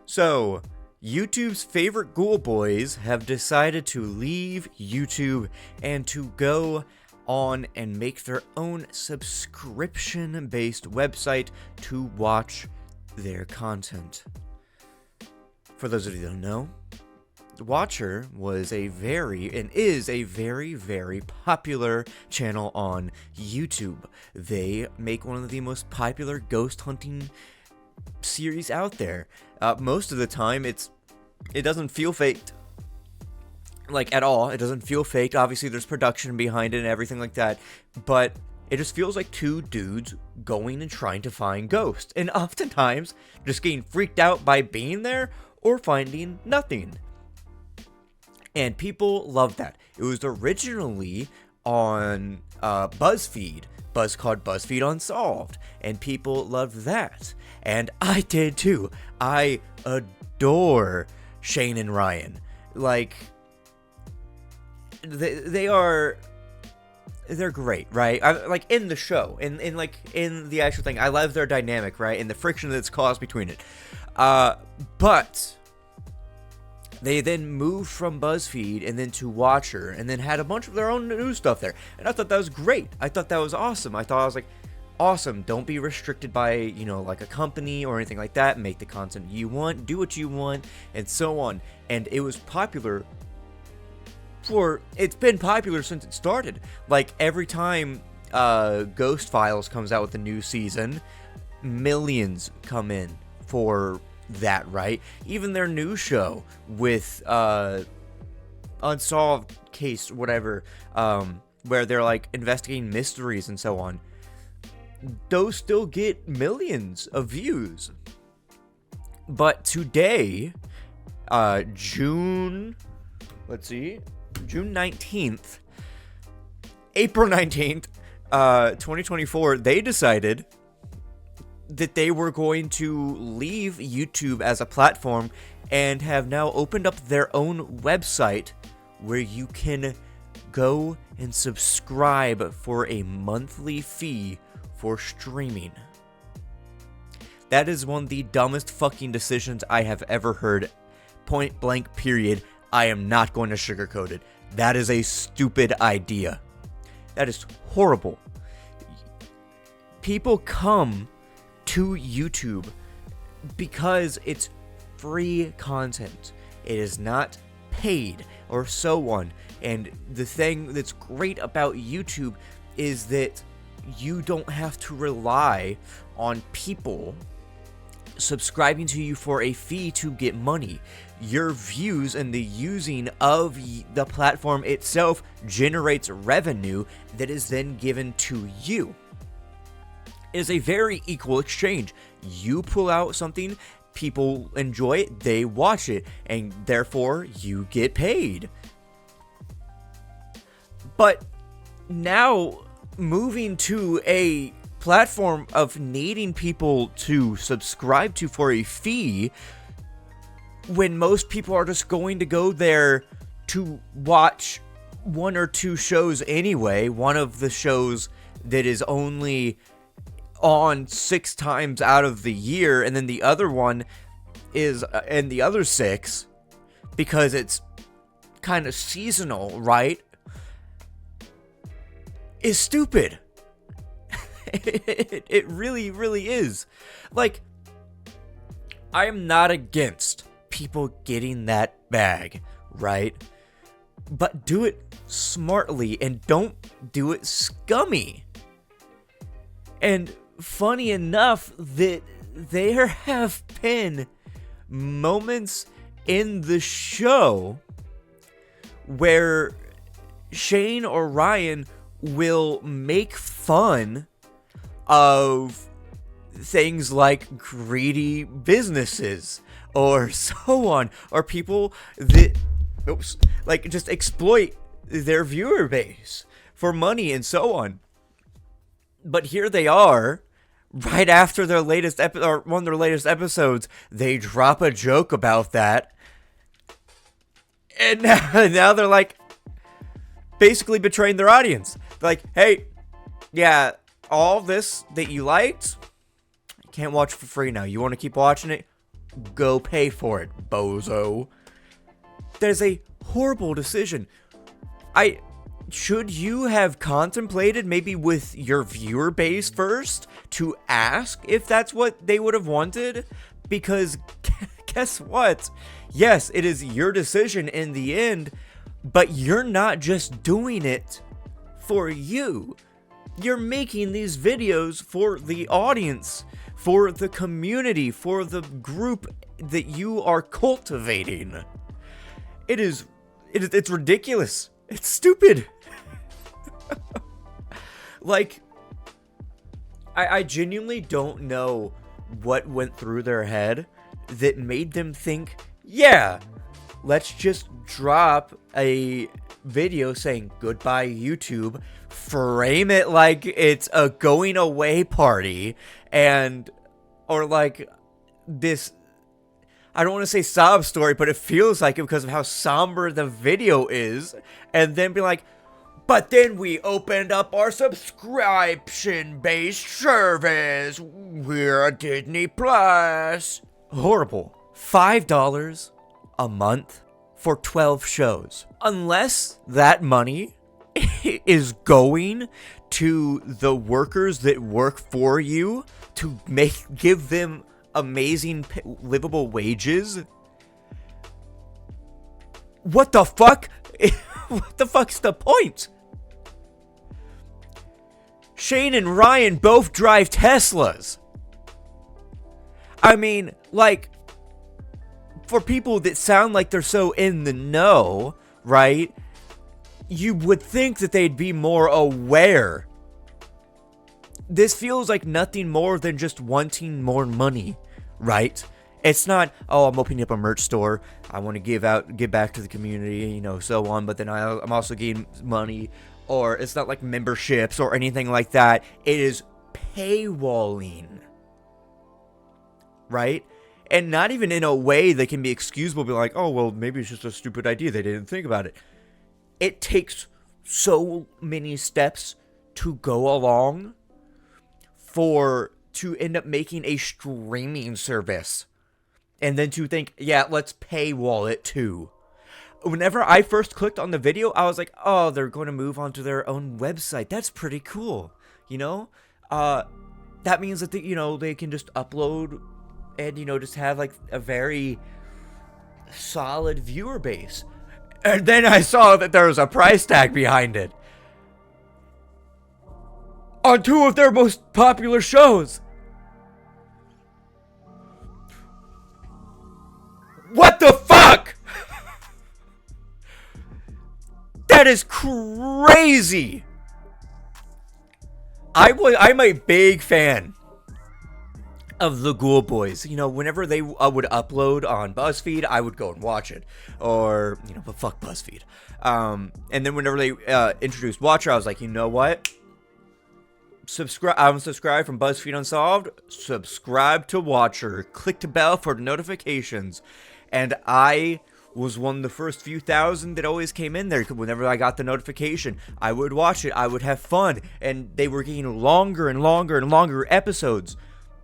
So, YouTube's favorite ghoul boys have decided to leave YouTube and to go on and make their own subscription-based website to watch their content. For those of you that don't know, Watcher was a very, and is a very, very popular channel on YouTube. They make one of the most popular ghost hunting series out there. Most of the time, it doesn't feel faked, like, at all. It doesn't feel faked. Obviously, there's production behind it and everything like that, but it just feels like two dudes going and trying to find ghosts, and oftentimes just getting freaked out by being there or finding nothing. And people love that. It was originally on BuzzFeed. Called BuzzFeed Unsolved, and people loved that, and I did too. I adore Shane and Ryan. Like, they're great, right? Like, in the show, in the actual thing, I love their dynamic, right, and the friction that's caused between it. But they then moved from BuzzFeed and then to Watcher, and then had a bunch of their own new stuff there. And I thought that was great. I thought that was awesome. I was like, awesome. Don't be restricted by, like a company or anything like that. Make the content you want, do what you want, and so on. And it was popular it's been popular since it started. Like, every time Ghost Files comes out with a new season, millions come in for that, right? Even their new show with Unsolved Case, whatever, where they're like investigating mysteries and so on, those still get millions of views. But today, June 19th, April 19th, 2024, they decided that they were going to leave YouTube as a platform and have now opened up their own website where you can go and subscribe for a monthly fee for streaming. That is one of the dumbest fucking decisions I have ever heard. Point blank, period. I am not going to sugarcoat it. That is a stupid idea. That is horrible. People come to YouTube because it's free content. It is not paid or so on. And the thing that's great about YouTube is that you don't have to rely on people subscribing to you for a fee to get money. Your views and the using of the platform itself generates revenue that is then given to you. It is a very equal exchange. You pull out something, people enjoy it, they watch it, and therefore you get paid. But now, moving to a platform of needing people to subscribe to for a fee, when most people are just going to go there to watch one or two shows anyway, one of the shows that is only on 6 times out of the year, and then the other one is and the other 6 because it's kind of seasonal, right? Is stupid. It really, really is. Like, I am not against people getting that bag, right? But do it smartly and don't do it scummy. And funny enough that there have been moments in the show where Shane or Ryan will make fun of things like greedy businesses or so on, or people that just exploit their viewer base for money and so on. But here they are, right after their latest or one of their latest episodes, they drop a joke about that, and now they're like basically betraying their audience. They're like, hey, yeah, all this that you liked, you can't watch for free now. You want to keep watching it? Go pay for it, bozo. That is a horrible decision. Should you have contemplated maybe with your viewer base first to ask if that's what they would have wanted? Because guess what? Yes, it is your decision in the end, but you're not just doing it for you. You're making these videos for the audience, for the community, for the group that you are cultivating. It's ridiculous. It's stupid. Like, I genuinely don't know what went through their head that made them think, yeah, let's just drop a video saying goodbye YouTube, frame it like it's a going away party, or like this, I don't want to say sob story, but it feels like it because of how somber the video is, and then be like, but then we opened up our subscription-based service. We're a Disney Plus. Horrible. $5 a month for 12 shows. Unless that money is going to the workers that work for you to give them amazing livable wages. What the fuck? What the fuck's the point? Shane and Ryan both drive Teslas. I mean, like, for people that sound like they're so in the know, right? You would think that they'd be more aware. This feels like nothing more than just wanting more money, right? It's not, oh, I'm opening up a merch store, I want to give back to the community, so on, but then I'm also getting money. Or it's not like memberships or anything like that. It is paywalling, right? And not even in a way that can be excusable, be like, oh, well, maybe it's just a stupid idea, they didn't think about it. It takes so many steps to go along to end up making a streaming service. And then to think, yeah, let's paywall it too. Whenever I first clicked on the video, I was like, oh, they're going to move on to their own website. That's pretty cool, That means that, they can just upload and, just have, like, a very solid viewer base. And then I saw that there was a price tag behind it. On 2 of their most popular shows. What the fuck? That is crazy. I'm a big fan of the Ghoul Boys. Whenever they would upload on BuzzFeed, I would go and watch it. Or, but fuck BuzzFeed. And then whenever they introduced Watcher, I was like, you know what? I'm subscribed from BuzzFeed Unsolved. Subscribe to Watcher. Click the bell for notifications. And I was one of the first few thousand that always came in there. Whenever I got the notification, I would watch it, I would have fun, and they were getting longer and longer and longer episodes.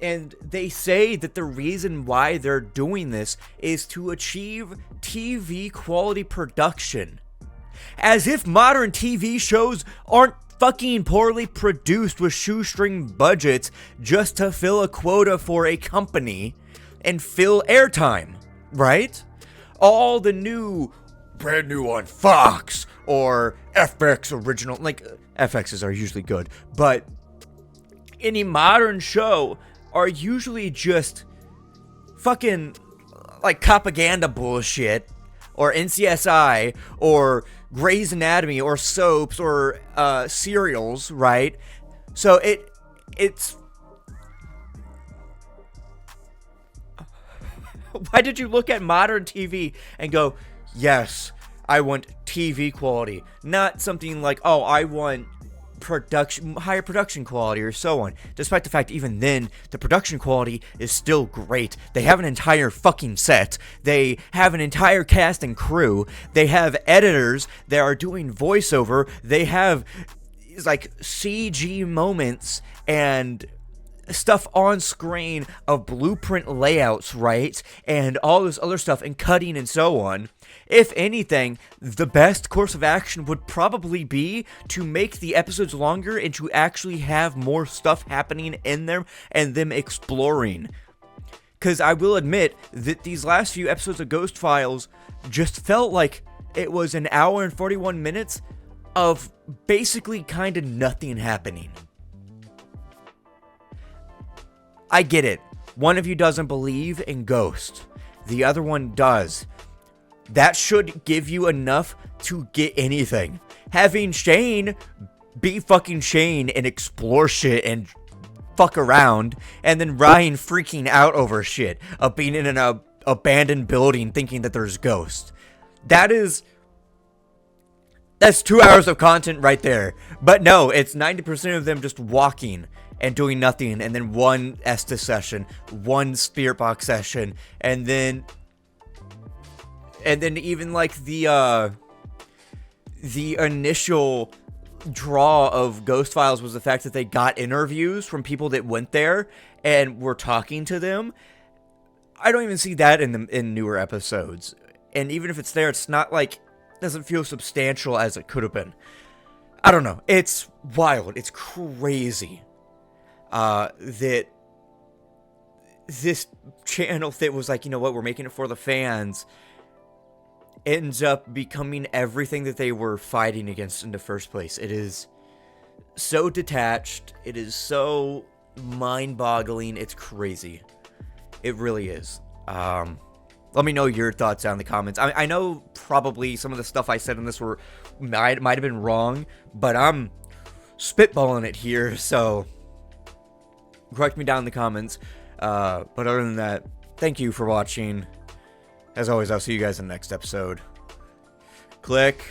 And they say that the reason why they're doing this is to achieve TV quality production. As if modern TV shows aren't fucking poorly produced with shoestring budgets just to fill a quota for a company and fill airtime, right? All the brand new on Fox or FX original, like FXs are usually good, but any modern show are usually just fucking like propaganda bullshit or NCSI or Grey's Anatomy or soaps or serials, right? So it's why did you look at modern TV and go, yes, I want TV quality, not something like, oh, I want higher production quality or so on, despite the fact even then the production quality is still great. They have an entire fucking set, they have an entire cast and crew, they have editors that are doing voiceover, they have like CG moments and stuff on screen of blueprint layouts, right? And all this other stuff and cutting and so on. If anything, the best course of action would probably be to make the episodes longer and to actually have more stuff happening in them and them exploring. Because I will admit that these last few episodes of Ghost Files just felt like it was an hour and 41 minutes of basically kind of nothing happening. I get it. One of you doesn't believe in ghosts. The other one does. That should give you enough to get anything. Having Shane be fucking Shane and explore shit and fuck around, and then Ryan freaking out over shit of being in an abandoned building thinking that there's ghosts. That's 2 hours of content right there. But no, it's 90% of them just walking and doing nothing, and then one Estes session, one Spirit Box session, and then even like the initial draw of Ghost Files was the fact that they got interviews from people that went there and were talking to them. I don't even see that in newer episodes, and even if it's there, it's not like, doesn't feel substantial as it could have been. I don't know. It's wild. It's crazy that this channel that was like, you know what, we're making it for the fans, ends up becoming everything that they were fighting against in the first place. It is so detached. It is so mind-boggling. It's crazy. It really is. Let me know your thoughts down in the comments. I know probably some of the stuff I said in this might have been wrong, but I'm spitballing it here, so correct me down in the comments. But other than that, thank you for watching. As always, I'll see you guys in the next episode. Click.